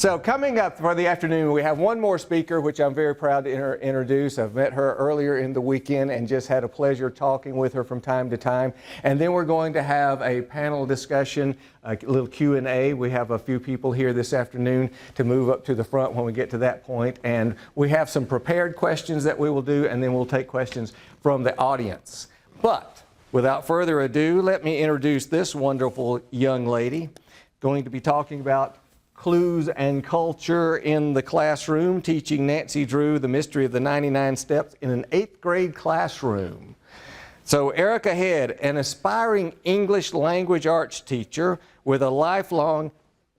So coming up for the afternoon, we have one more speaker, which I'm very proud to introduce. I've met her earlier in the weekend and just had a pleasure talking with her from time to time. And then we're going to have a panel discussion, a little Q&A. We have a few people here this afternoon to move up to the front when we get to that point. And we have some prepared questions that we will do, and then we'll take questions from the audience. But without further ado, let me introduce this wonderful young lady, going to be talking about clues and culture in the classroom, teaching Nancy Drew the mystery of the 99 steps in an 8th grade classroom. So Erika Head, an aspiring English language arts teacher with a lifelong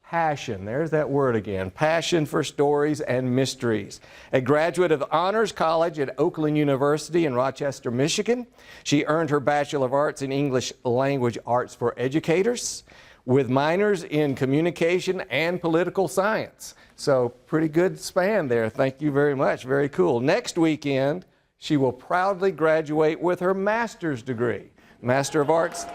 passion, there's that word again, passion for stories and mysteries. A graduate of Honors College at Oakland University in Rochester, Michigan. She earned her Bachelor of Arts in English Language Arts for Educators, with minors in communication and political science. So pretty good span there. Thank you very much. Very cool. Next weekend, she will proudly graduate with her master's degree. Master of Arts.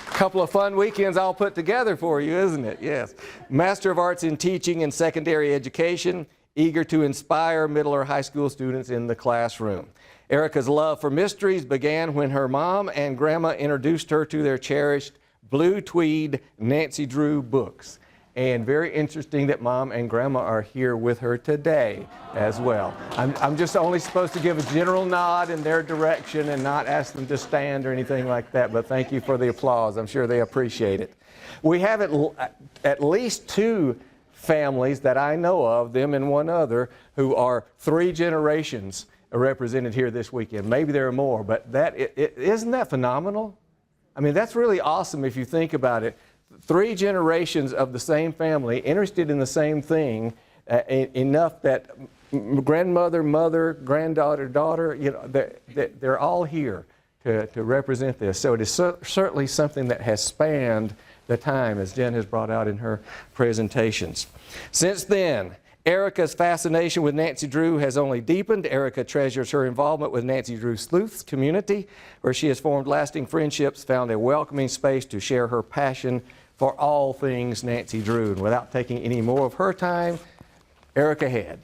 Couple of fun weekends all put together for you, isn't it? Yes. Master of Arts in Teaching and Secondary Education, eager to inspire middle or high school students in the classroom. Erika's love for mysteries began when her mom and grandma introduced her to their cherished blue tweed Nancy Drew books. And very interesting that mom and grandma are here with her today as well. I'm just only supposed to give a general nod in their direction and not ask them to stand or anything like that, but thank you for the applause. I'm sure they appreciate it. We have at least 2 families that I know of, them and one other, who are 3 generations represented here this weekend. Maybe there are more, but isn't that phenomenal? I mean, that's really awesome if you think about it. 3 generations of the same family interested in the same thing, enough that grandmother, mother, granddaughter, daughter, you know, they're all here to represent this. So it is certainly something that has spanned the time, as Jen has brought out in her presentations. Since then, Erika's fascination with Nancy Drew has only deepened. Erika treasures her involvement with Nancy Drew Sleuths community, where she has formed lasting friendships, found a welcoming space to share her passion for all things Nancy Drew. And without taking any more of her time, Erika Head.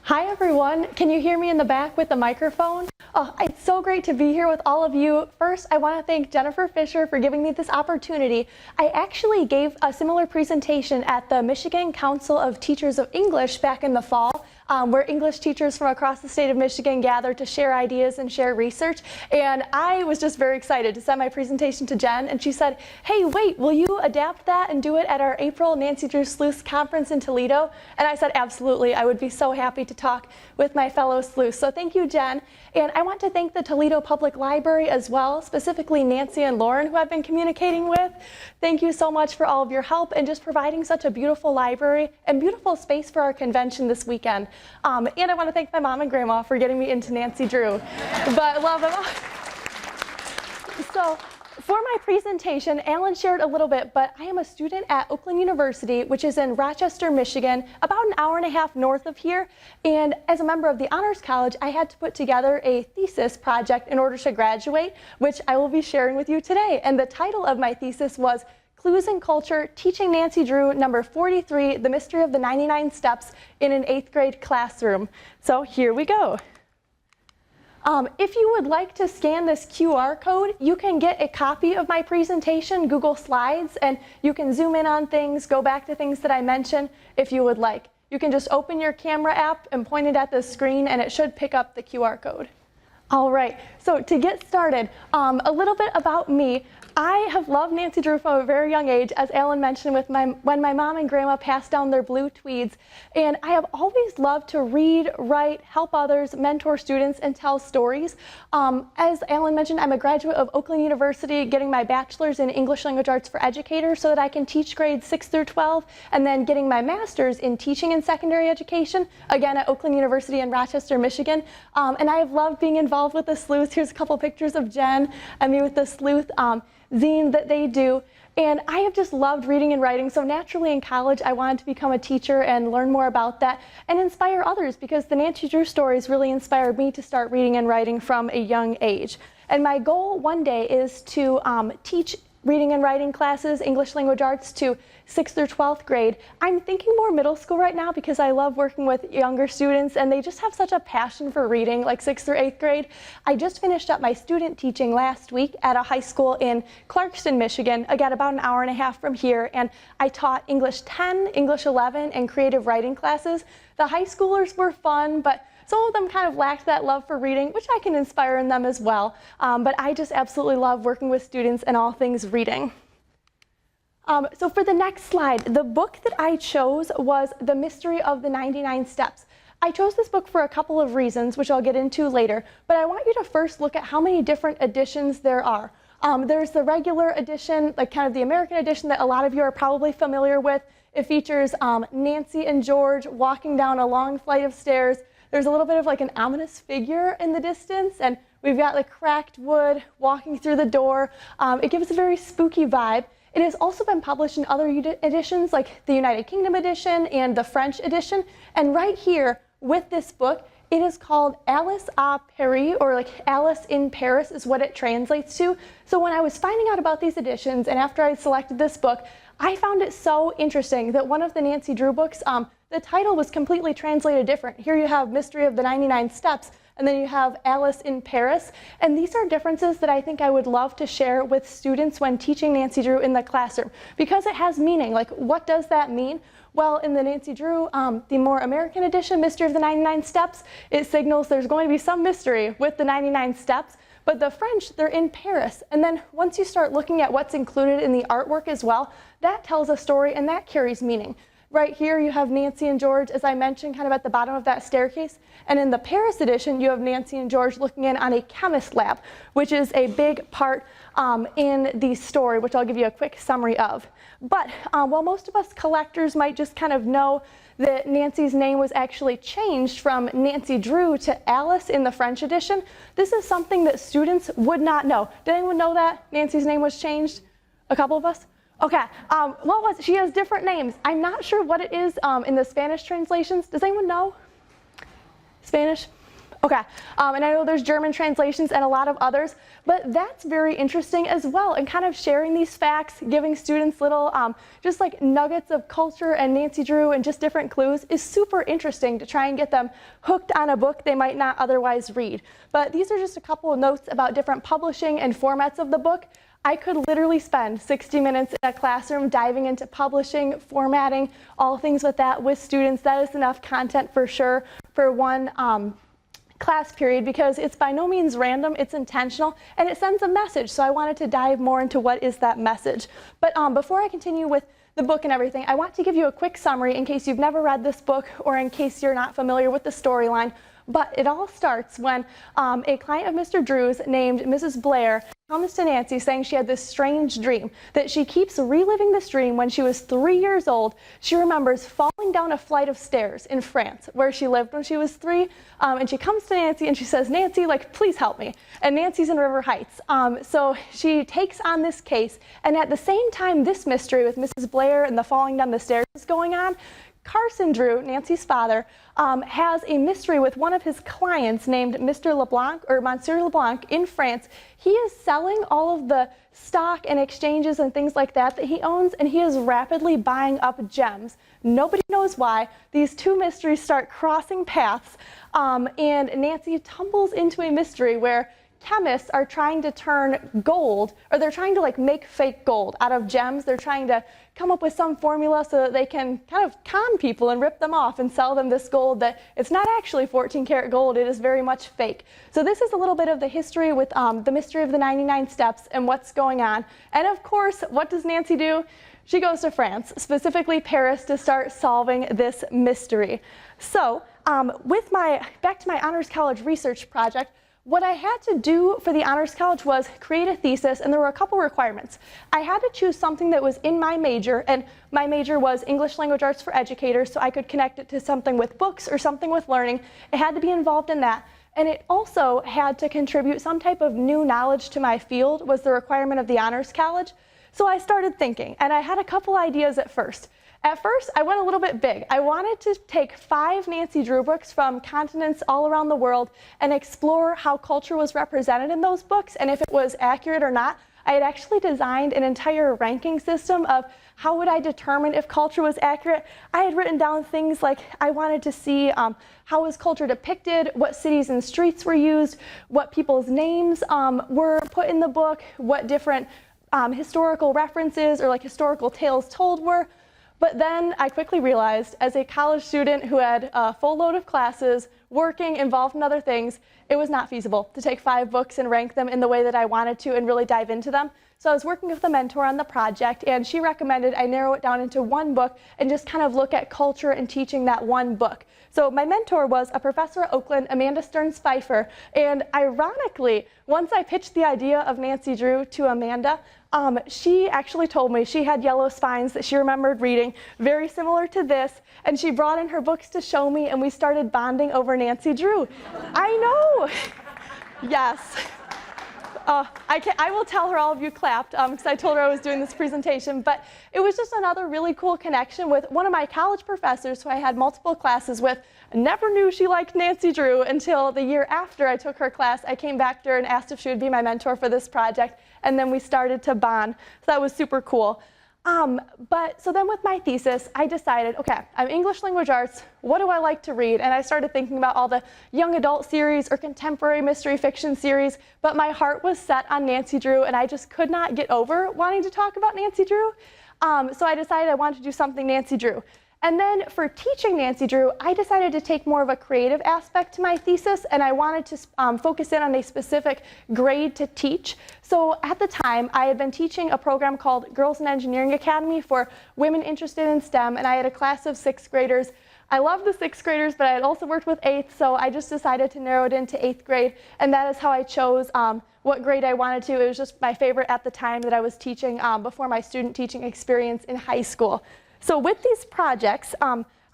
Hi everyone, can you hear me in the back with the microphone? Oh, it's so great to be here with all of you. First, I want to thank Jennifer Fisher for giving me this opportunity. I actually gave a similar presentation at the Michigan Council of Teachers of English back in the fall, where English teachers from across the state of Michigan gathered to share ideas and share research. And I was just very excited to send my presentation to Jen, and she said, hey, wait, will you adapt that and do it at our April Nancy Drew Sleuths conference in Toledo? And I said, absolutely, I would be so happy to talk with my fellow sleuths. So thank you, Jen. And I want to thank the Toledo Public Library as well, specifically Nancy and Lauren, who I've been communicating with. Thank you so much for all of your help and just providing such a beautiful library and beautiful space for our convention this weekend. And I want to thank my mom and grandma for getting me into Nancy Drew. But I love them all. So, for my presentation, Alan shared a little bit, but I am a student at Oakland University, which is in Rochester, Michigan, about an hour and a half north of here. And as a member of the Honors College, I had to put together a thesis project in order to graduate, which I will be sharing with you today. And the title of my thesis was Clues in Culture, Teaching Nancy Drew, number 43, The Mystery of the 99 Steps in an 8th grade Classroom. So here we go. If you would like to scan this QR code, you can get a copy of my presentation, Google Slides, and you can zoom in on things, go back to things that I mentioned if you would like. You can just open your camera app and point it at the screen, and it should pick up the QR code. All right, so to get started, a little bit about me. I have loved Nancy Drew from a very young age, as Alan mentioned, when my mom and grandma passed down their blue tweeds. And I have always loved to read, write, help others, mentor students, and tell stories. As Alan mentioned, I'm a graduate of Oakland University, getting my bachelor's in English Language Arts for Educator so that I can teach grades 6 through 12, and then getting my master's in teaching and secondary education, again at Oakland University in Rochester, Michigan. And I have loved being involved with the sleuths. Here's a couple pictures of Jen and me with the sleuth zine that they do. And I have just loved reading and writing, so naturally in college I wanted to become a teacher and learn more about that and inspire others, because the Nancy Drew stories really inspired me to start reading and writing from a young age. And my goal one day is to teach reading and writing classes, English language arts, to 6th through 12th grade. I'm thinking more middle school right now because I love working with younger students and they just have such a passion for reading, like 6th through 8th grade. I just finished up my student teaching last week at a high school in Clarkston, Michigan, again about an hour and a half from here, and I taught English 10, English 11, and creative writing classes. The high schoolers were fun, but some of them kind of lacked that love for reading, which I can inspire in them as well. But I just absolutely love working with students and all things reading. So for the next slide, the book that I chose was The Mystery of the 99 Steps. I chose this book for a couple of reasons, which I'll get into later, but I want you to first look at how many different editions there are. There's the regular edition, like kind of the American edition that a lot of you are probably familiar with. It features Nancy and George walking down a long flight of stairs. There's a little bit of like an ominous figure in the distance, and we've got like cracked wood walking through the door. It gives a very spooky vibe. It has also been published in other editions, like the United Kingdom edition and the French edition. And right here with this book, it is called Alice à Paris, or like Alice in Paris is what it translates to. So when I was finding out about these editions, and after I selected this book, I found it so interesting that one of the Nancy Drew books, the title was completely translated different. Here you have Mystery of the 99 Steps, and then you have Alice in Paris. And these are differences that I think I would love to share with students when teaching Nancy Drew in the classroom, because it has meaning. Like, what does that mean? Well, in the Nancy Drew, the more American edition, Mystery of the 99 Steps, it signals there's going to be some mystery with the 99 steps. But the French, they're in Paris. And then once you start looking at what's included in the artwork as well, that tells a story and that carries meaning. Right here you have Nancy and George, as I mentioned, kind of at the bottom of that staircase. And in the Paris edition, you have Nancy and George looking in on a chemist lab, which is a big part in the story, which I'll give you a quick summary of. But while most of us collectors might just kind of know that Nancy's name was actually changed from Nancy Drew to Alice in the French edition, this is something that students would not know. Did anyone know that Nancy's name was changed? A couple of us? Okay, what was it? She has different names. I'm not sure what it is in the Spanish translations. Does anyone know? Spanish? Okay, and I know there's German translations and a lot of others, but that's very interesting as well, and kind of sharing these facts, giving students little just like nuggets of culture and Nancy Drew and just different clues is super interesting to try and get them hooked on a book they might not otherwise read. But these are just a couple of notes about different publishing and formats of the book. I could literally spend 60 minutes in a classroom diving into publishing, formatting, all things with that with students. That is enough content for sure for one class period, because it's by no means random, it's intentional, and it sends a message. So I wanted to dive more into what is that message. But before I continue with the book and everything, I want to give you a quick summary in case you've never read this book or in case you're not familiar with the storyline. But it all starts when a client of Mr. Drew's named Mrs. Blair comes to Nancy saying she had this strange dream, that she keeps reliving this dream. When she was 3 years old, she remembers falling down a flight of stairs in France, where she lived when she was 3, and she comes to Nancy and she says, Nancy, like, please help me. And Nancy's in River Heights. So she takes on this case, and at the same time this mystery with Mrs. Blair and the falling down the stairs is going on, Carson Drew, Nancy's father, has a mystery with one of his clients named Mr. LeBlanc, or Monsieur LeBlanc, in France. He is selling all of the stock and exchanges and things like that he owns, and he is rapidly buying up gems. Nobody knows why. These two mysteries start crossing paths, and Nancy tumbles into a mystery where chemists are trying to turn gold, or they're trying to like make fake gold out of gems. They're trying to come up with some formula so that they can kind of con people and rip them off and sell them this gold that it's not actually 14 karat gold, it is very much fake. So this is a little bit of the history with the mystery of the 99 steps and what's going on. And of course, what does Nancy do? She goes to France, specifically Paris, to start solving this mystery. So back to my Honors College research project, what I had to do for the Honors College was create a thesis, and there were a couple requirements. I had to choose something that was in my major, and my major was English Language Arts for Educators, so I could connect it to something with books or something with learning. It had to be involved in that. And it also had to contribute some type of new knowledge to my field, was the requirement of the Honors College. So I started thinking, and I had a couple ideas at first. At first, I went a little bit big. I wanted to take 5 Nancy Drew books from continents all around the world and explore how culture was represented in those books and if it was accurate or not. I had actually designed an entire ranking system of how would I determine if culture was accurate. I had written down things like I wanted to see how was culture depicted, what cities and streets were used, what people's names were put in the book, what different historical references or like historical tales told were. But then I quickly realized, as a college student who had a full load of classes, working, involved in other things, it was not feasible to take 5 books and rank them in the way that I wanted to and really dive into them. So I was working with a mentor on the project, and she recommended I narrow it down into 1 book and just kind of look at culture and teaching that 1 book. So my mentor was a professor at Oakland, Amanda Stearns Pfeiffer, and ironically, once I pitched the idea of Nancy Drew to Amanda, she actually told me she had yellow spines that she remembered reading, very similar to this, and she brought in her books to show me, and we started bonding over Nancy Drew. I know. Yes. I will tell her all of you clapped because I told her I was doing this presentation, but it was just another really cool connection with one of my college professors who I had multiple classes with. I never knew she liked Nancy Drew until the year after I took her class. I came back to her and asked if she would be my mentor for this project, and then we started to bond. So that was super cool. So then with my thesis, I decided, okay, I'm English language arts, what do I like to read? And I started thinking about all the young adult series or contemporary mystery fiction series, but my heart was set on Nancy Drew, and I just could not get over wanting to talk about Nancy Drew. So I decided I wanted to do something Nancy Drew. And then for teaching Nancy Drew, I decided to take more of a creative aspect to my thesis, and I wanted to focus in on a specific grade to teach. So at the time, I had been teaching a program called Girls in Engineering Academy for women interested in STEM, and I had a class of 6th graders. I love the 6th graders, but I had also worked with 8th, so I just decided to narrow it into 8th grade, and that is how I chose what grade I wanted to. It was just my favorite at the time that I was teaching before my student teaching experience in high school. So with these projects,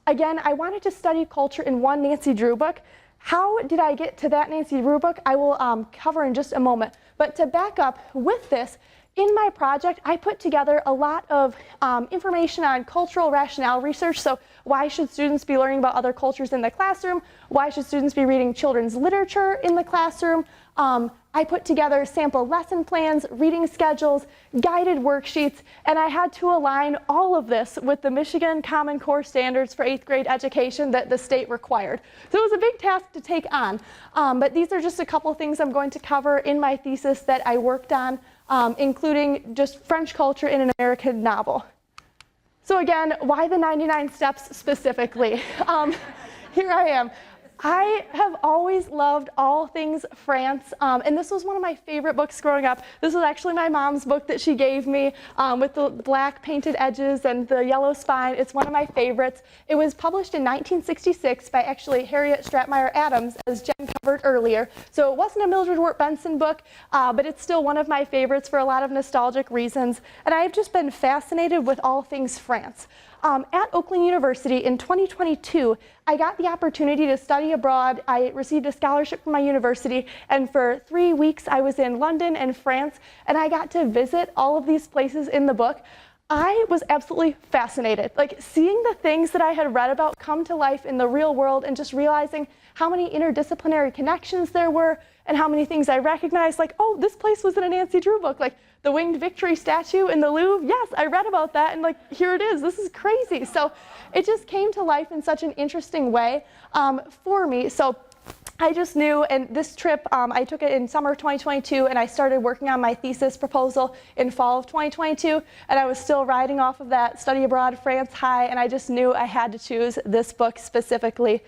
again, I wanted to study culture in 1 Nancy Drew book. How did I get to that Nancy Drew book? I will cover in just a moment. But to back up with this, in my project, I put together a lot of information on cultural rationale research. So why should students be learning about other cultures in the classroom? Why should students be reading children's literature in the classroom? I put together sample lesson plans, reading schedules, guided worksheets, and I had to align all of this with the Michigan Common Core standards for 8th grade education that the state required. So it was a big task to take on, but these are just a couple things I'm going to cover in my thesis that I worked on, including just French culture in an American novel. So again, why the 99 steps specifically? Here I am. I have always loved all things France, and this was one of my favorite books growing up. This was actually my mom's book that she gave me with the black painted edges and the yellow spine. It's one of my favorites. It was published in 1966 by actually Harriet Stratmeyer Adams, as Jen covered earlier. So it wasn't a Mildred Wirt Benson book, but it's still one of my favorites for a lot of nostalgic reasons. And I've just been fascinated with all things France. At Oakland University in 2022, I got the opportunity to study abroad. I received a scholarship from my university, and for 3 weeks I was in London and France, and I got to visit all of these places in the book. I was absolutely fascinated, like seeing the things that I had read about come to life in the real world and just realizing how many interdisciplinary connections there were and how many things I recognized, like, oh, this place was in a Nancy Drew book, like the Winged Victory statue in the Louvre. Yes, I read about that, and like, here it is. This is crazy. So it just came to life in such an interesting way for me. So I just knew, and this trip, I took it in summer of 2022, and I started working on my thesis proposal in fall of 2022, and I was still riding off of that study abroad France high, and I just knew I had to choose this book specifically.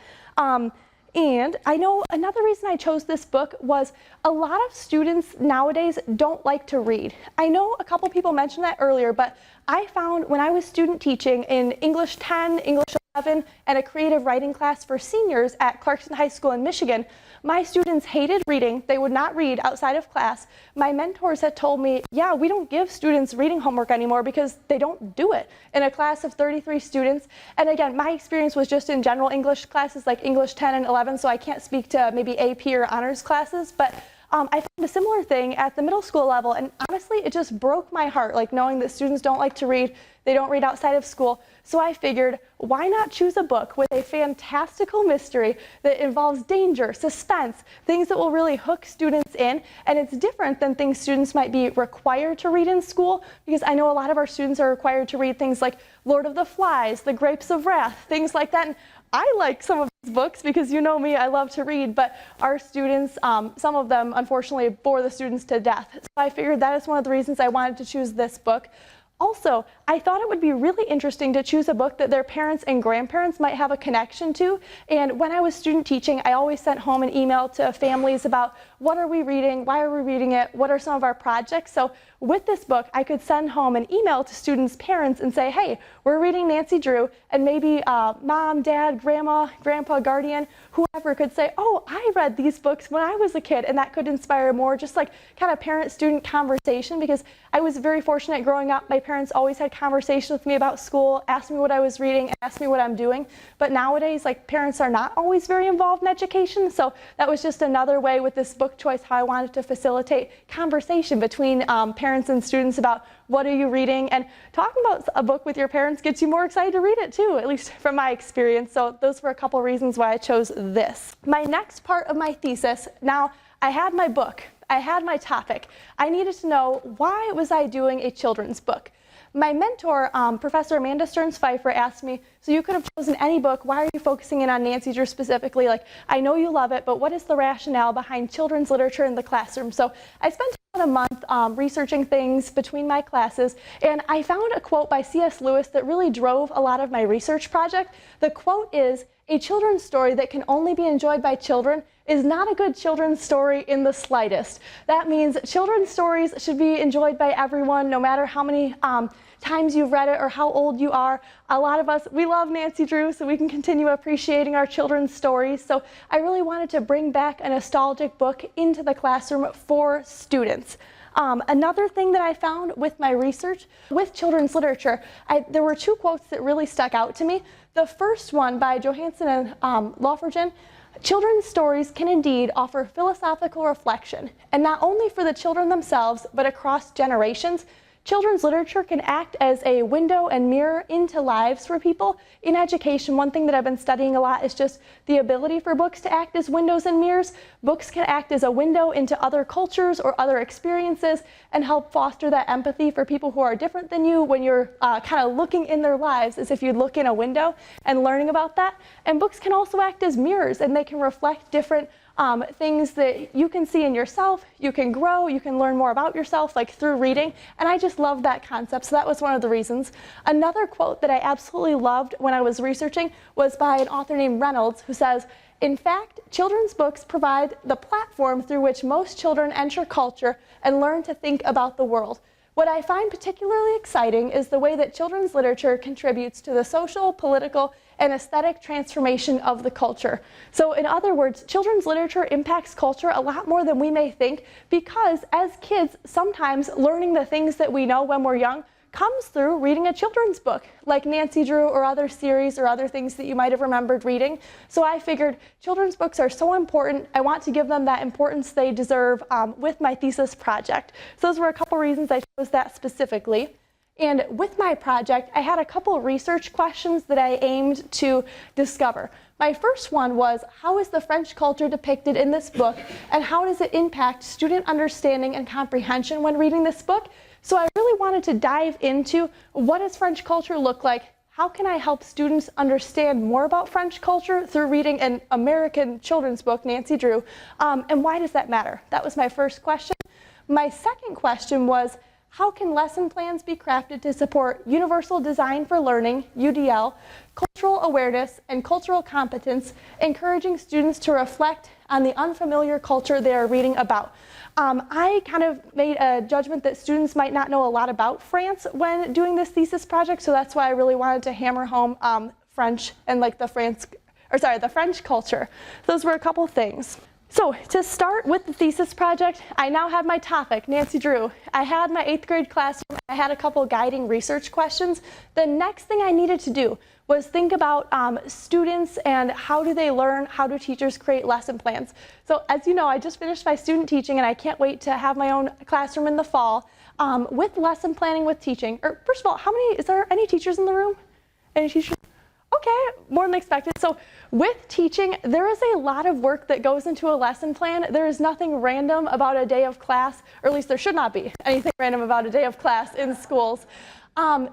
And I know another reason I chose this book was a lot of students nowadays don't like to read. I know a couple people mentioned that earlier, but I found when I was student teaching in English 10, English 11, and a creative writing class for seniors at Clarkson High School in Michigan, my students hated reading. They would not read outside of class. My mentors had told me, yeah, we don't give students reading homework anymore because they don't do it in a class of 33 students. And again, my experience was just in general English classes like English 10 and 11, so I can't speak to maybe AP or honors classes, but I found a similar thing at the middle school level, and honestly, it just broke my heart, like knowing that students don't like to read, they don't read outside of school. So I figured, why not choose a book with a fantastical mystery that involves danger, suspense, things that will really hook students in, and it's different than things students might be required to read in school, because I know a lot of our students are required to read things like Lord of the Flies, The Grapes of Wrath, things like that. And I like some of these books because you know me, I love to read, but our students, some of them unfortunately bore the students to death. So I figured that is one of the reasons I wanted to choose this book. Also, I thought it would be really interesting to choose a book that their parents and grandparents might have a connection to. And when I was student teaching, I always sent home an email to families about what are we reading, why are we reading it, what are some of our projects. So with this book, I could send home an email to students' parents and say, hey, we're reading Nancy Drew, and maybe mom, dad, grandma, grandpa, guardian, whoever could say, oh, I read these books when I was a kid, and that could inspire more just like kind of parent-student conversation, because I was very fortunate growing up. My parents always had conversations with me about school, asked me what I was reading, and asked me what I'm doing. But nowadays, like, parents are not always very involved in education, so that was just another way with this book choice how I wanted to facilitate conversation between parents and students about what are you reading, and talking about a book with your parents gets you more excited to read it too, at least from my experience. So those were a couple reasons why I chose this. My next part of my thesis, now I had my book, I had my topic. I needed to know, why was I doing a children's book? My mentor, Professor Amanda Stearns-Pfeiffer, asked me, so you could have chosen any book, why are you focusing in on Nancy Drew specifically? Like, I know you love it, but what is the rationale behind children's literature in the classroom? So I spent about a month researching things between my classes, and I found a quote by C.S. Lewis that really drove a lot of my research project. The quote is, a children's story that can only be enjoyed by children is not a good children's story in the slightest. That means children's stories should be enjoyed by everyone, no matter how many times you've read it or how old you are. A lot of us, we love Nancy Drew, so we can continue appreciating our children's stories. So I really wanted to bring back a nostalgic book into the classroom for students. Another thing that I found with my research with children's literature, there were two quotes that really stuck out to me. The first one by Johansson and Lofgren, children's stories can indeed offer philosophical reflection, and not only for the children themselves, but across generations. Children's literature can act as a window and mirror into lives for people. In education, one thing that I've been studying a lot is just the ability for books to act as windows and mirrors. Books can act as a window into other cultures or other experiences and help foster that empathy for people who are different than you when you're kind of looking in their lives as if you'd look in a window and learning about that. And books can also act as mirrors, and they can reflect different things that you can see in yourself, you can grow, you can learn more about yourself, like through reading, and I just love that concept, so that was one of the reasons. Another quote that I absolutely loved when I was researching was by an author named Reynolds, who says, in fact, children's books provide the platform through which most children enter culture and learn to think about the world. What I find particularly exciting is the way that children's literature contributes to the social, political, and aesthetic transformation of the culture. So in other words, children's literature impacts culture a lot more than we may think, because as kids, sometimes learning the things that we know when we're young comes through reading a children's book, like Nancy Drew or other series or other things that you might have remembered reading. So I figured children's books are so important, I want to give them that importance they deserve with my thesis project. So those were a couple reasons I chose that specifically. And with my project, I had a couple research questions that I aimed to discover. My first one was, how is the French culture depicted in this book, and how does it impact student understanding and comprehension when reading this book? So I really wanted to dive into, what does French culture look like? How can I help students understand more about French culture through reading an American children's book, Nancy Drew, and why does that matter? That was my first question. My second question was, how can lesson plans be crafted to support universal design for learning, UDL, cultural awareness, and cultural competence, encouraging students to reflect on the unfamiliar culture they are reading about? I kind of made a judgment that students might not know a lot about France when doing this thesis project, so that's why I really wanted to hammer home French and like the French culture. Those were a couple things. So to start with the thesis project, I now have my topic, Nancy Drew. I had my 8th grade classroom. I had a couple guiding research questions. The next thing I needed to do was think about students and how do they learn, how do teachers create lesson plans. So as you know, I just finished my student teaching and I can't wait to have my own classroom in the fall with lesson planning with teaching. Or first of all, is there any teachers in the room? Any teachers? Okay, more than expected. So with teaching, there is a lot of work that goes into a lesson plan. There is nothing random about a day of class, or at least there should not be anything random about a day of class in schools.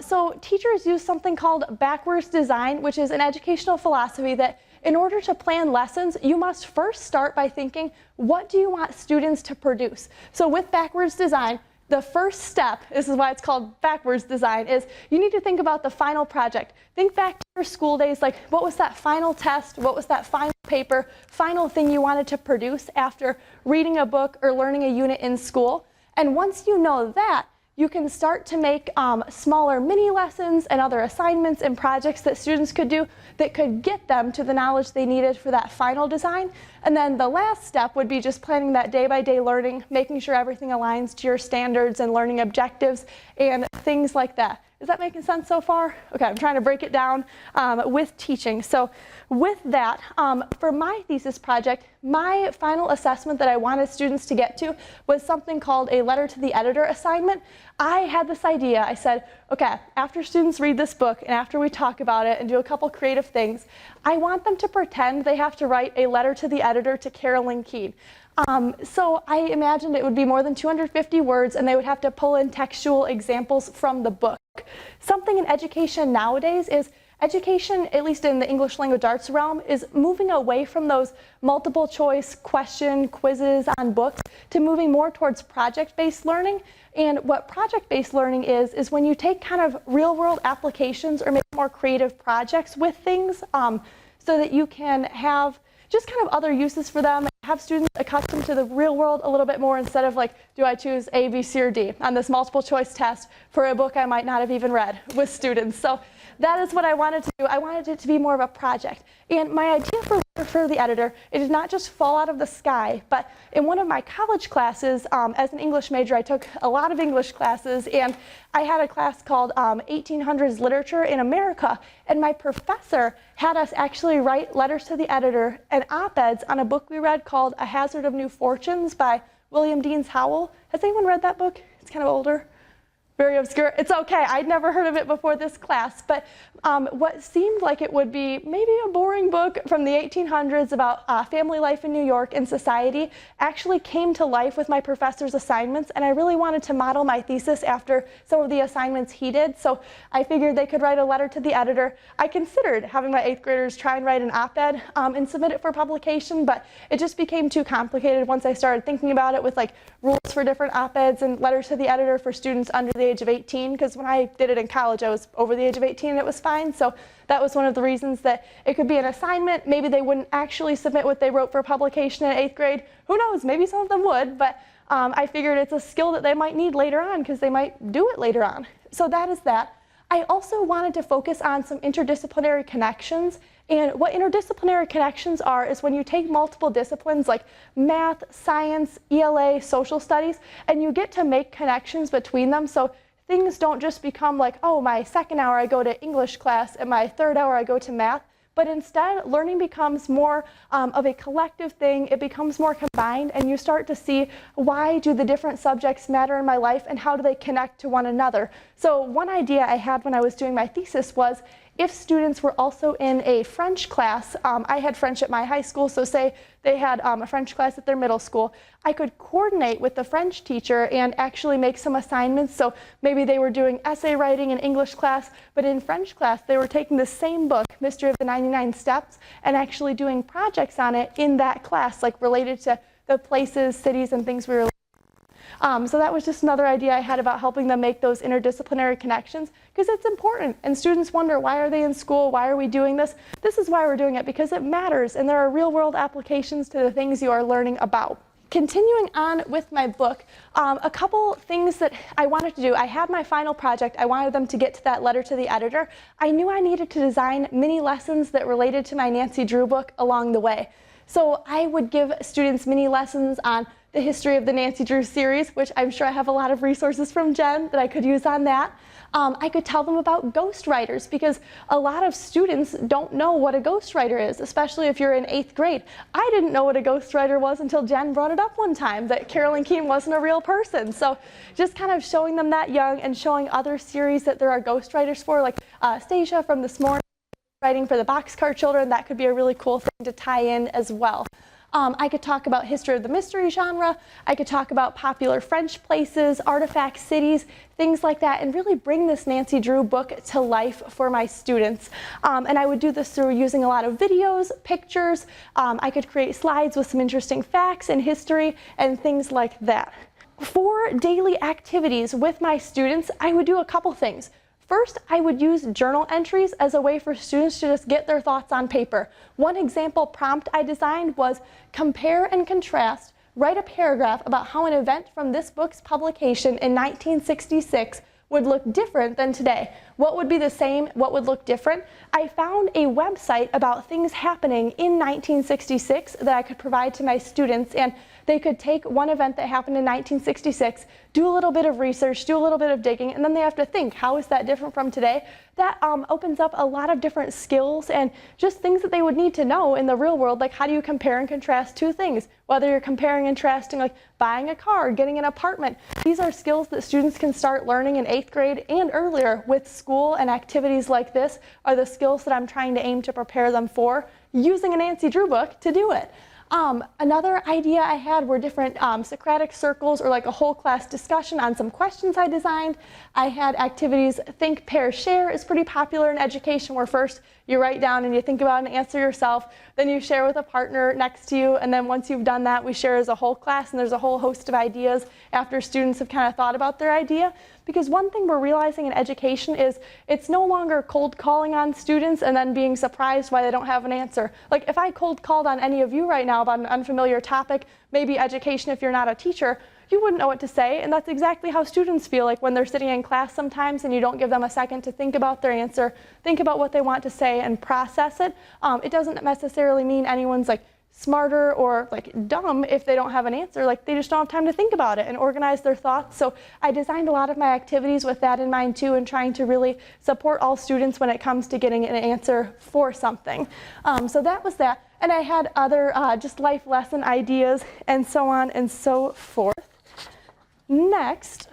So teachers use something called backwards design, which is an educational philosophy that in order to plan lessons, you must first start by thinking, what do you want students to produce? So with backwards design, the first step, this is why it's called backwards design, is you need to think about the final project. Think back to your school days, like what was that final test, what was that final paper, final thing you wanted to produce after reading a book or learning a unit in school. And once you know that, you can start to make smaller mini lessons and other assignments and projects that students could do that could get them to the knowledge they needed for that final design. And then the last step would be just planning that day-by-day learning, making sure everything aligns to your standards and learning objectives and things like that. Is that making sense so far? Okay, I'm trying to break it down with teaching. So with that, for my thesis project, my final assessment that I wanted students to get to was something called a letter to the editor assignment. I had this idea. I said, okay, after students read this book and after we talk about it and do a couple creative things, I want them to pretend they have to write a letter to the editor to Carolyn Keene. So I imagined it would be more than 250 words and they would have to pull in textual examples from the book. Something in education nowadays is education, at least in the English language arts realm, is moving away from those multiple choice question quizzes on books to moving more towards project-based learning. And what project-based learning is when you take kind of real-world applications or make more creative projects with things so that you can have just kind of other uses for them, have students accustomed to the real world a little bit more instead of like, do I choose A, B, C, or D on this multiple choice test for a book I might not have even read with students. So that is what I wanted to do. I wanted it to be more of a project. And my idea for the editor, it did not just fall out of the sky, but in one of my college classes, as an English major, I took a lot of English classes, and I had a class called 1800s Literature in America, and my professor had us actually write letters to the editor and op-eds on a book we read called A Hazard of New Fortunes by William Dean Howells. Has anyone read that book? It's kind of older. Very obscure. It's okay. I'd never heard of it before this class, but what seemed like it would be maybe a boring book from the 1800s about family life in New York and society actually came to life with my professor's assignments, and I really wanted to model my thesis after some of the assignments he did, so I figured they could write a letter to the editor. I considered having my 8th graders try and write an op-ed and submit it for publication, but it just became too complicated once I started thinking about it with like rules for different op-eds and letters to the editor for students under the age of 18, because when I did it in college, I was over the age of 18 and it was fine. So that was one of the reasons that it could be an assignment. Maybe they wouldn't actually submit what they wrote for publication in 8th grade. Who knows? Maybe some of them would, but I figured it's a skill that they might need later on because they might do it later on. So that is that. I also wanted to focus on some interdisciplinary connections. And what interdisciplinary connections are is when you take multiple disciplines like math, science, ELA, social studies, and you get to make connections between them. So things don't just become like, oh, my second hour I go to English class and my third hour I go to math. But instead, learning becomes more of a collective thing. It becomes more combined, and you start to see why do the different subjects matter in my life and how do they connect to one another. So one idea I had when I was doing my thesis was if students were also in a French class, I had French at my high school, so say they had a French class at their middle school, I could coordinate with the French teacher and actually make some assignments. So maybe they were doing essay writing in English class, but in French class they were taking the same book, Mystery of the 99 Steps, and actually doing projects on it in that class, like related to the places, cities, and things we were so that was just another idea I had about helping them make those interdisciplinary connections, because it's important. And students wonder, why are they in school? Why are we doing this? This is why we're doing it, because it matters, and there are real-world applications to the things you are learning about. Continuing on with my book, a couple things that I wanted to do. I had my final project. I wanted them to get to that letter to the editor. I knew I needed to design mini lessons that related to my Nancy Drew book along the way. So I would give students mini lessons on the history of the Nancy Drew series, which I'm sure I have a lot of resources from Jen that I could use on that. I could tell them about ghostwriters, because a lot of students don't know what a ghostwriter is, especially if you're in 8th grade. I didn't know what a ghostwriter was until Jen brought it up one time, that Carolyn Keene wasn't a real person. So just kind of showing them that young and showing other series that there are ghostwriters for, like Stacia from This Morning, writing for the Boxcar Children, that could be a really cool thing to tie in as well. I could talk about history of the mystery genre. I could talk about popular French places, artifact cities, things like that, and really bring this Nancy Drew book to life for my students. And I would do this through using a lot of videos, pictures. I could create slides with some interesting facts and history and things like that. For daily activities with my students, I would do a couple things. First, I would use journal entries as a way for students to just get their thoughts on paper. One example prompt I designed was compare and contrast, write a paragraph about how an event from this book's publication in 1966 would look different than today. What would be the same? What would look different? I found a website about things happening in 1966 that I could provide to my students, and they could take one event that happened in 1966, do a little bit of research, do a little bit of digging, and then they have to think, how is that different from today? That opens up a lot of different skills and just things that they would need to know in the real world, like how do you compare and contrast two things? Whether you're comparing and contrasting like buying a car, getting an apartment. These are skills that students can start learning in 8th grade and earlier with school, and activities like this are the skills that I'm trying to aim to prepare them for, using a Nancy Drew book to do it. Another idea I had were different Socratic circles, or like a whole class discussion on some questions I designed. I had activities, think, pair, share is pretty popular in education, where first you write down and you think about an answer yourself, then you share with a partner next to you, and then once you've done that, we share as a whole class, and there's a whole host of ideas after students have kind of thought about their idea. Because one thing we're realizing in education is it's no longer cold calling on students and then being surprised why they don't have an answer. Like if I cold called on any of you right now about an unfamiliar topic, maybe education if you're not a teacher, you wouldn't know what to say, and that's exactly how students feel like when they're sitting in class sometimes and you don't give them a second to think about their answer, think about what they want to say and process it. It doesn't necessarily mean anyone's like smarter or like dumb if they don't have an answer, like they just don't have time to think about it and organize their thoughts. So I designed a lot of my activities with that in mind too, and trying to really support all students when it comes to getting an answer for something. So that was that. And I had other just life lesson ideas and so on and so forth. Next,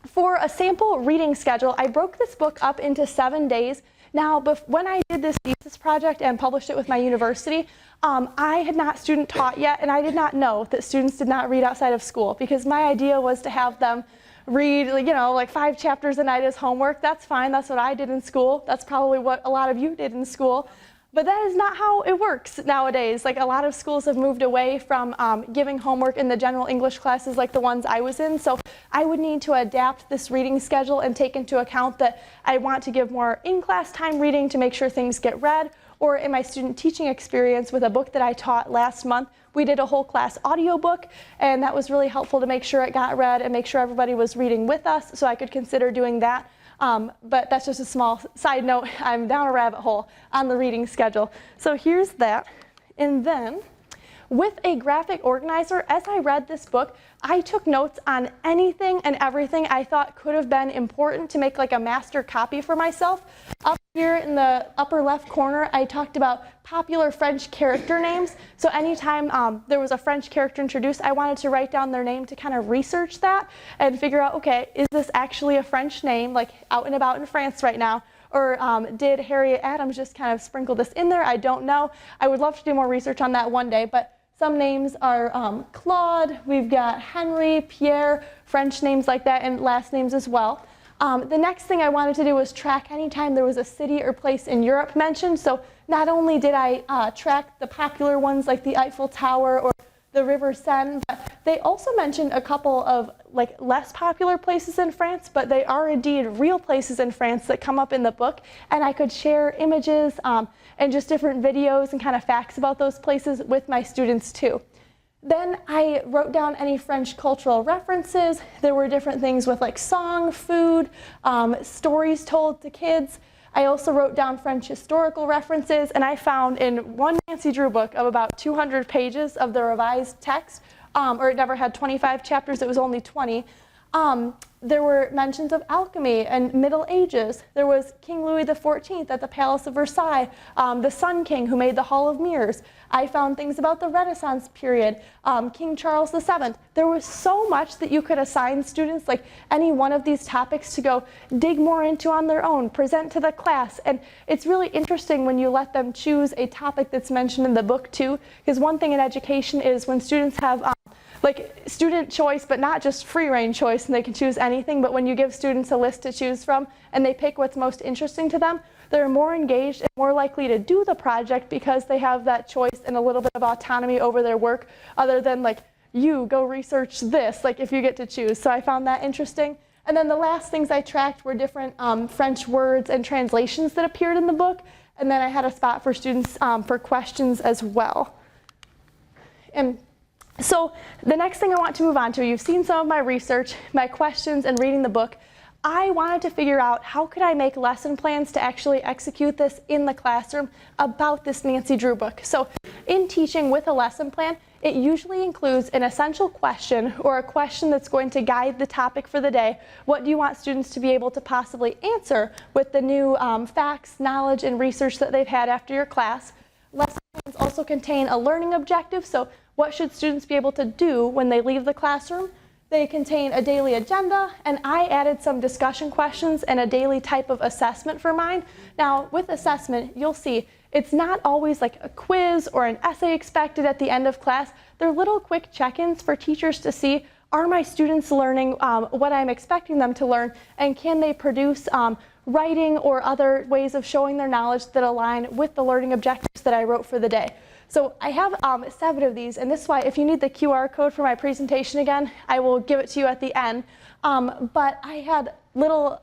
for a sample reading schedule, I broke this book up into 7 days. Now, when I did this thesis project and published it with my university, I had not student taught yet, and I did not know that students did not read outside of school, because my idea was to have them read, you know, like 5 chapters a night as homework. That's fine. That's what I did in school. That's probably what a lot of you did in school. But that is not how it works nowadays. Like a lot of schools have moved away from giving homework in the general English classes like the ones I was in. So I would need to adapt this reading schedule and take into account that I want to give more in-class time reading to make sure things get read. Or in my student teaching experience with a book that I taught last month, we did a whole class audiobook, and that was really helpful to make sure it got read and make sure everybody was reading with us, so I could consider doing that. But that's just a small side note. I'm down a rabbit hole on the reading schedule. So here's that. And then with a graphic organizer, as I read this book, I took notes on anything and everything I thought could have been important to make like a master copy for myself. Up here in the upper left corner, I talked about popular French character names. So anytime there was a French character introduced, I wanted to write down their name to kind of research that and figure out, okay, is this actually a French name, like out and about in France right now? Or did Harriet Adams just kind of sprinkle this in there? I don't know. I would love to do more research on that one day, but some names are Claude, we've got Henry, Pierre, French names like that, and last names as well. The next thing I wanted to do was track anytime there was a city or place in Europe mentioned. So not only did I track the popular ones like the Eiffel Tower or the River Seine, but they also mentioned a couple of like less popular places in France, but they are indeed real places in France that come up in the book, and I could share images and just different videos and kind of facts about those places with my students too. Then I wrote down any French cultural references. There were different things with like song, food, stories told to kids. I also wrote down French historical references, and I found in one Nancy Drew book of about 200 pages of the revised text, or it never had 25 chapters, it was only 20, there were mentions of alchemy and Middle Ages. There was King Louis XIV at the Palace of Versailles, the Sun King who made the Hall of Mirrors. I found things about the Renaissance period, King Charles VII. There was so much that you could assign students, like any one of these topics, to go dig more into on their own, present to the class. And it's really interesting when you let them choose a topic that's mentioned in the book too, because one thing in education is when students have like student choice, but not just free range choice, and they can choose anything, but when you give students a list to choose from and they pick what's most interesting to them, they're more engaged and more likely to do the project because they have that choice and a little bit of autonomy over their work, other than like, you go research this, like if you get to choose. So I found that interesting. And then the last things I tracked were different French words and translations that appeared in the book. And then I had a spot for students for questions as well. And so the next thing I want to move on to, you've seen some of my research, my questions, and reading the book. I wanted to figure out how could I make lesson plans to actually execute this in the classroom about this Nancy Drew book. So in teaching with a lesson plan, it usually includes an essential question or a question that's going to guide the topic for the day. What do you want students to be able to possibly answer with the new facts, knowledge, and research that they've had after your class? Lesson plans also contain a learning objective, so what should students be able to do when they leave the classroom? They contain a daily agenda, and I added some discussion questions and a daily type of assessment for mine. Now, with assessment, you'll see it's not always like a quiz or an essay expected at the end of class. They're little quick check-ins for teachers to see, are my students learning what I'm expecting them to learn, and can they produce writing or other ways of showing their knowledge that align with the learning objectives that I wrote for the day. So I have 7 of these, and this is why if you need the QR code for my presentation again, I will give it to you at the end. But I had little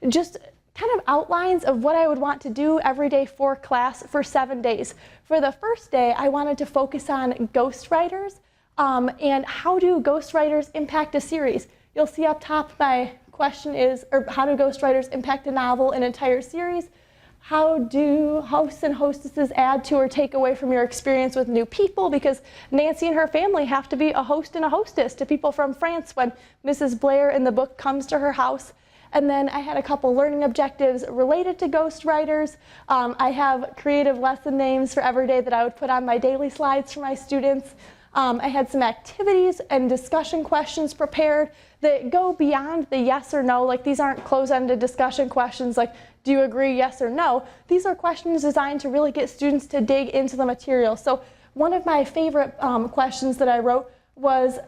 just kind of outlines of what I would want to do every day for class for 7 days. For the first day, I wanted to focus on ghostwriters and how do ghostwriters impact a series. You'll see up top my question is, or how do ghostwriters impact a novel, an entire series? How do hosts and hostesses add to or take away from your experience with new people? Because Nancy and her family have to be a host and a hostess to people from France when Mrs. Blair in the book comes to her house. And then I had a couple learning objectives related to ghostwriters. I have creative lesson names for every day that I would put on my daily slides for my students. I had some activities and discussion questions prepared that go beyond the yes or no. Like these aren't closed-ended discussion questions like, do you agree, yes or no? These are questions designed to really get students to dig into the material. So one of my favorite questions that I wrote was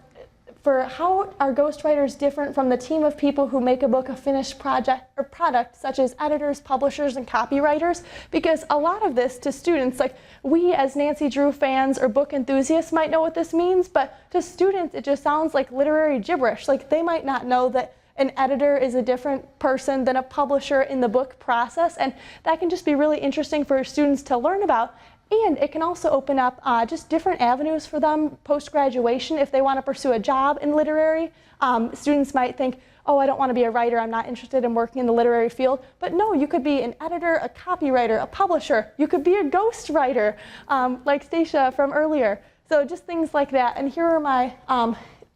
for how are ghostwriters different from the team of people who make a book a finished project or product, such as editors, publishers, and copywriters? Because a lot of this to students, like we as Nancy Drew fans or book enthusiasts might know what this means, but to students it just sounds like literary gibberish. Like they might not know that an editor is a different person than a publisher in the book process, and that can just be really interesting for students to learn about. And it can also open up just different avenues for them post-graduation if they want to pursue a job in literary. Students might think, oh, I don't want to be a writer, I'm not interested in working in the literary field. But no, you could be an editor, a copywriter, a publisher. You could be a ghostwriter, like Stacia from earlier. So just things like that. And here are my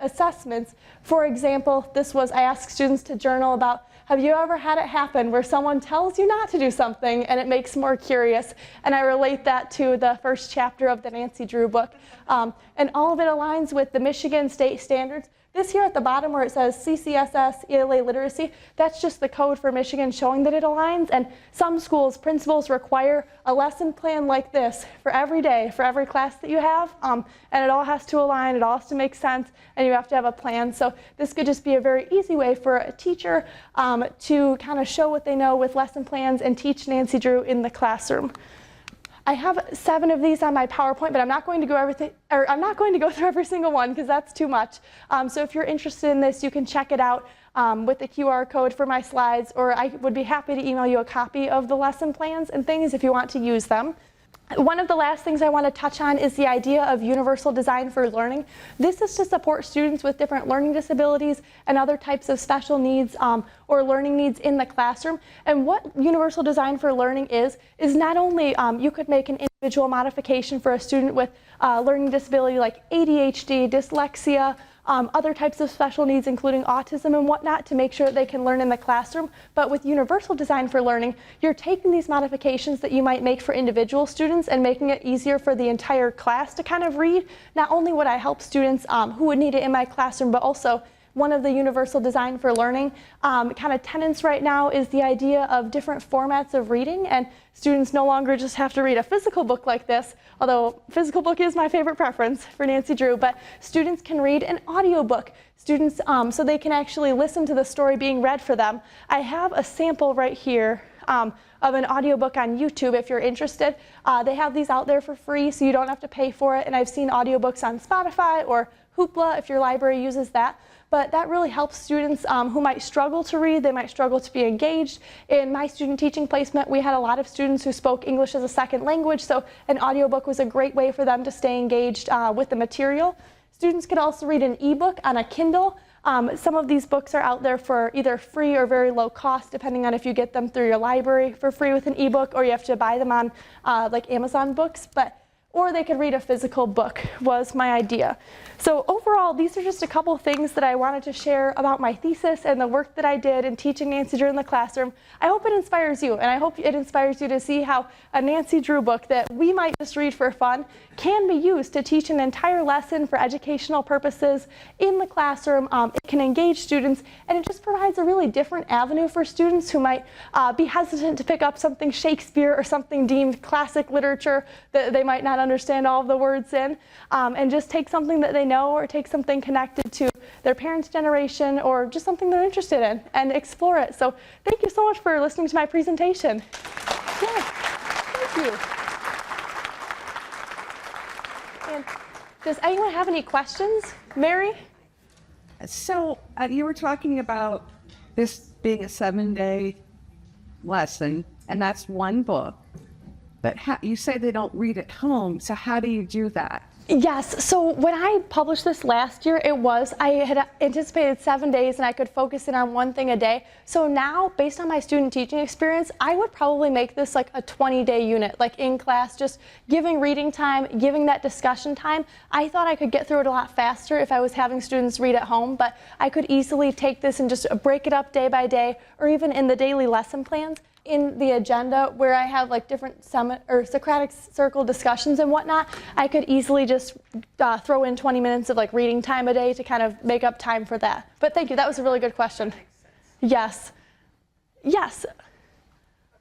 assessments. For example, this was, I asked students to journal about, have you ever had it happen where someone tells you not to do something and it makes more curious? And I relate that to the first chapter of the Nancy Drew book. And all of it aligns with the Michigan state standards. This here at the bottom where it says CCSS ELA literacy, that's just the code for Michigan showing that it aligns. And some schools, principals require a lesson plan like this for every day, for every class that you have. And it all has to align, it all has to make sense, and you have to have a plan. So this could just be a very easy way for a teacher to kind of show what they know with lesson plans and teach Nancy Drew in the classroom. I have 7 of these on my PowerPoint, but I'm not going to go through every single one because that's too much. So if you're interested in this, you can check it out with the QR code for my slides, or I would be happy to email you a copy of the lesson plans and things if you want to use them. One of the last things I want to touch on is the idea of universal design for learning. This is to support students with different learning disabilities and other types of special needs or learning needs in the classroom. And what universal design for learning is not only you could make an individual modification for a student with learning disability like ADHD, dyslexia, other types of special needs, including autism and whatnot, to make sure that they can learn in the classroom. But with universal design for learning, you're taking these modifications that you might make for individual students and making it easier for the entire class to kind of read. Not only would I help students who would need it in my classroom, but also one of the universal design for learning kind of tenets right now is the idea of different formats of reading, and students no longer just have to read a physical book like this, although physical book is my favorite preference for Nancy Drew, but students can read an audiobook. Students, so they can actually listen to the story being read for them. I have a sample right here of an audiobook on YouTube if you're interested. They have these out there for free, so you don't have to pay for it, and I've seen audiobooks on Spotify or Hoopla if your library uses that. But that really helps students who might struggle to read, they might struggle to be engaged. In my student teaching placement, we had a lot of students who spoke English as a second language, so an audiobook was a great way for them to stay engaged with the material. Students could also read an ebook on a Kindle. Some of these books are out there for either free or very low cost, depending on if you get them through your library for free with an ebook, or you have to buy them on like Amazon Books. Or they could read a physical book, was my idea. So overall, these are just a couple things that I wanted to share about my thesis and the work that I did in teaching Nancy Drew in the classroom. I hope it inspires you, and I hope it inspires you to see how a Nancy Drew book that we might just read for fun can be used to teach an entire lesson for educational purposes in the classroom. It can engage students, and it just provides a really different avenue for students who might be hesitant to pick up something Shakespeare or something deemed classic literature that they might not understand all of the words in, and just take something that they know or take something connected to their parents' generation or just something they're interested in and explore it. So thank you so much for listening to my presentation. Yeah, thank you. And does anyone have any questions? Mary? So you were talking about this being a 7-day lesson, and that's one book. But you say they don't read at home, so how do you do that? Yes, so when I published this last year, I had anticipated 7 days and I could focus in on one thing a day. So now, based on my student teaching experience, I would probably make this like a 20-day unit, like in class, just giving reading time, giving that discussion time. I thought I could get through it a lot faster if I was having students read at home, but I could easily take this and just break it up day by day, or even in the daily lesson plans. In the agenda where I have like different Socratic circle discussions and whatnot, I could easily just throw in 20 minutes of like reading time a day to kind of make up time for that. But thank you, that was a really good question. Yes. Yes.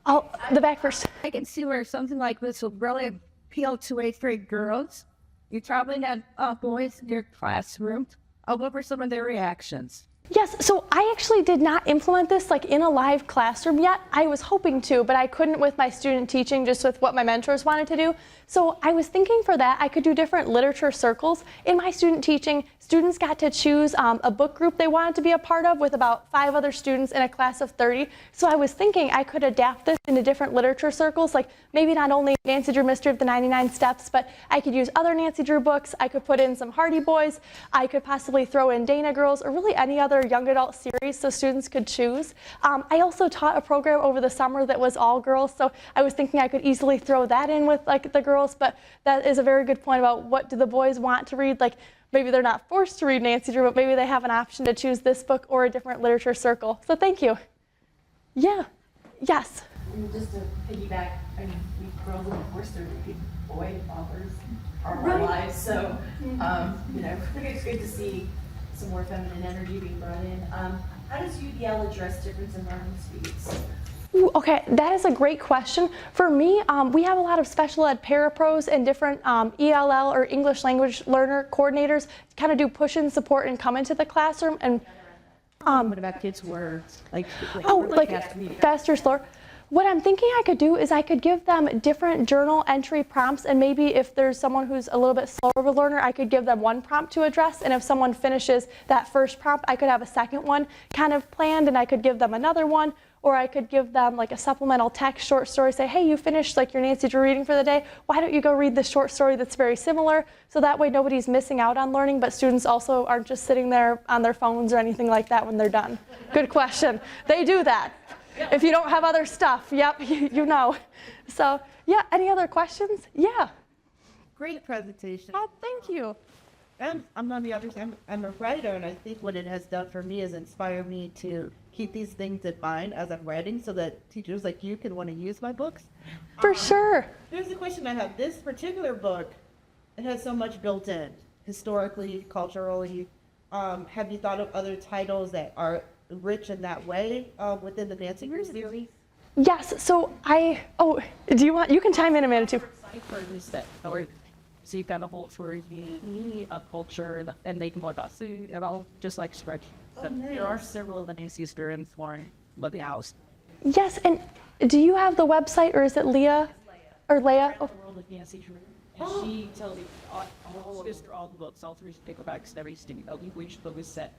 The back first. I can see where something like this will really appeal to 8th grade girls. You probably have boys in your classroom. What were some of their reactions? Yes, so I actually did not implement this like in a live classroom yet. I was hoping to, but I couldn't with my student teaching, just with what my mentors wanted to do. So I was thinking for that, I could do different literature circles. In my student teaching, students got to choose a book group they wanted to be a part of with about 5 other students in a class of 30. So I was thinking I could adapt this into different literature circles, like maybe not only Nancy Drew Mystery of the 99 Steps, but I could use other Nancy Drew books. I could put in some Hardy Boys. I could possibly throw in Dana Girls, or really any other young adult series so students could choose. I also taught a program over the summer that was all girls, so I was thinking I could easily throw that in with like the girls, but that is a very good point about what do the boys want to read. Like maybe they're not forced to read Nancy Drew, but maybe they have an option to choose this book or a different literature circle. So thank you. Yeah. Yes. And just to piggyback, I mean, we girls are forced to read boy authors our whole lives, so you know, I think it's good to see some more feminine energy being brought in. How does UDL address difference in learning speeds? Ooh, okay, that is a great question. For me, we have a lot of special ed parapros and different ELL or English language learner coordinators kind of do push-in support and come into the classroom. And what about kids who are like faster, slower? What I'm thinking I could do is I could give them different journal entry prompts, and maybe if there's someone who's a little bit slower of a learner, I could give them one prompt to address, and if someone finishes that first prompt, I could have a second one kind of planned, and I could give them another one. Or I could give them like a supplemental text short story, say, hey, you finished like your Nancy Drew reading for the day. Why don't you go read the short story that's very similar? So that way nobody's missing out on learning, but students also aren't just sitting there on their phones or anything like that when they're done. Good question. They do that. If you don't have other stuff, yep, you know. So yeah, any other questions? Yeah. Great presentation. Oh, thank you. And I'm on the other side. I'm a writer, and I think what it has done for me is inspire me to keep these things in mind as I'm writing, so that teachers like you can want to use my books. For sure. Here's a question I have. This particular book, it has so much built in, historically, culturally. Have you thought of other titles that are rich in that way within the Nancy Drew series? Yes. So you can chime in a minute too. So you've got a whole story of culture, and they can go about food and all, just like spread. There are several of the Nancy experience for the house. Yes, and do you have the website, or is it Leah or Leah? Oh. The world of Nancy Drew. And she tells you all the books, all three paperbacks, and everything. Which book is set.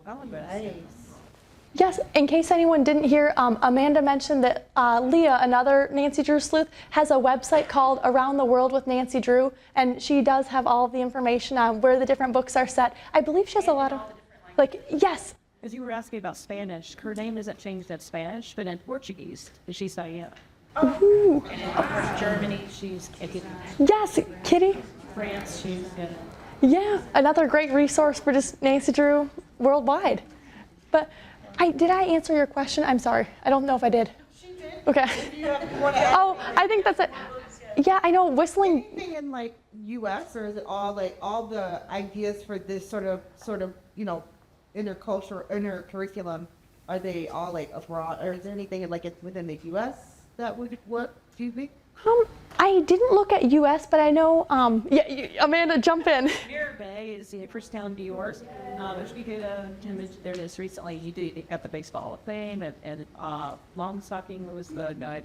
Oh, nice. Yes, in case anyone didn't hear, Amanda mentioned that Leah, another Nancy Drew sleuth, has a website called Around the World with Nancy Drew, and she does have all of the information on where the different books are set. I believe she has a lot of, yes. As you were asking about Spanish, her name isn't changed in Spanish, but in Portuguese, she's Diana. Ooh. And in Germany, she's Kitty. Yes, Kitty. France, she's Yeah, another great resource for just Nancy Drew worldwide. But did I answer your question? I'm sorry. I don't know if I did. She did. Okay. Oh, I think that's it. Yeah, I know whistling. Anything in like U.S. or is it all the ideas for this sort of inner curriculum? Are they all like abroad, or is there anything within the U.S. that would work? Do you think? I didn't look at U.S., but I know. Amanda, jump in. Mirror Bay is the first town in New York. If you get a image there just recently, they got the Baseball Hall of Fame, and Long Stocking was the guy.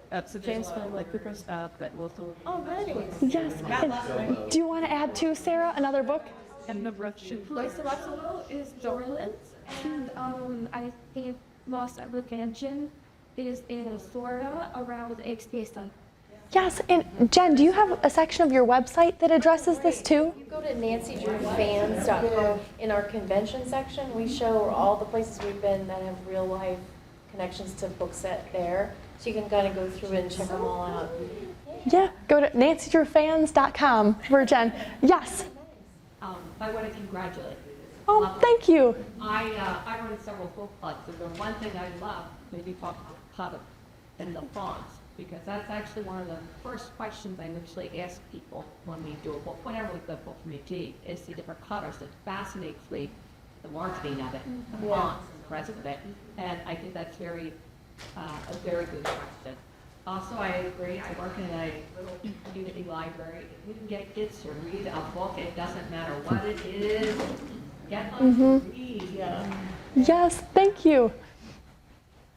That's the James Bond, like Cooper stuff that will. Oh, nice. Yes. And do you want to add too, Sarah, another book? And the Russian. Place of Buffalo is Dorland, and I think most of the convention is in Florida around Expiation. Yes, and Jen, do you have a section of your website that addresses this too? You go to nancydrewfans.com. In our convention section, we show all the places we've been that have real life connections to books set there. So you can kind of go through it and check them all out. Yeah, go to nancydrewfans.com for Jen. Yes. I want to congratulate you. Oh, thank you. I run several book clubs, and the one thing I love, maybe talk about it and the fonts, because that's actually one of the first questions I usually ask people when we do a book, whenever the book review, is the different colors. It fascinates me, the marketing of it, the fonts, the presence of it, and I think that's a very good question. Also, I agree, I work in a little community library. If you can get kids to read a book, it doesn't matter what it is, get them to read. Yes, thank you.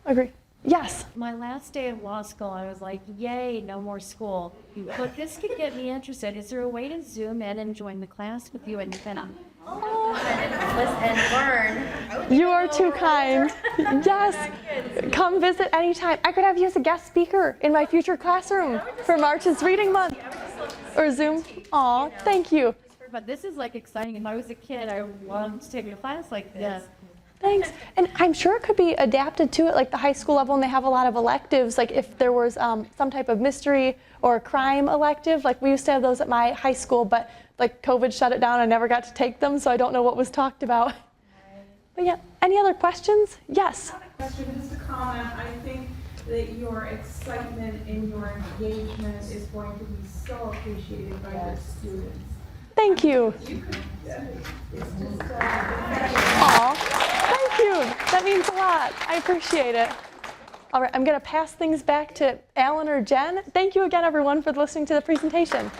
Agree. Yes. My last day of law school, I was like, yay, no more school. But this could get me interested. Is there a way to Zoom in and join the class with you and Fenna? And learn. You are too kind. Yes. Come visit anytime. I could have you as a guest speaker in my future classroom for March's Reading Month. Or Zoom. Aw, thank you. But this is like exciting. If I was a kid, I wanted to take a class like this. Yes. Thanks. And I'm sure it could be adapted to it, like the high school level, and they have a lot of electives. Like if there was some type of mystery or crime elective, like we used to have those at my high school, but like COVID shut it down. I never got to take them, so I don't know what was talked about. But yeah, any other questions? Yes. Not a question, just a comment. I think that your excitement and your engagement is going to be so appreciated by your students. Thank you. Aw, thank you. That means a lot. I appreciate it. All right, I'm going to pass things back to Alan or Jen. Thank you again, everyone, for listening to the presentation.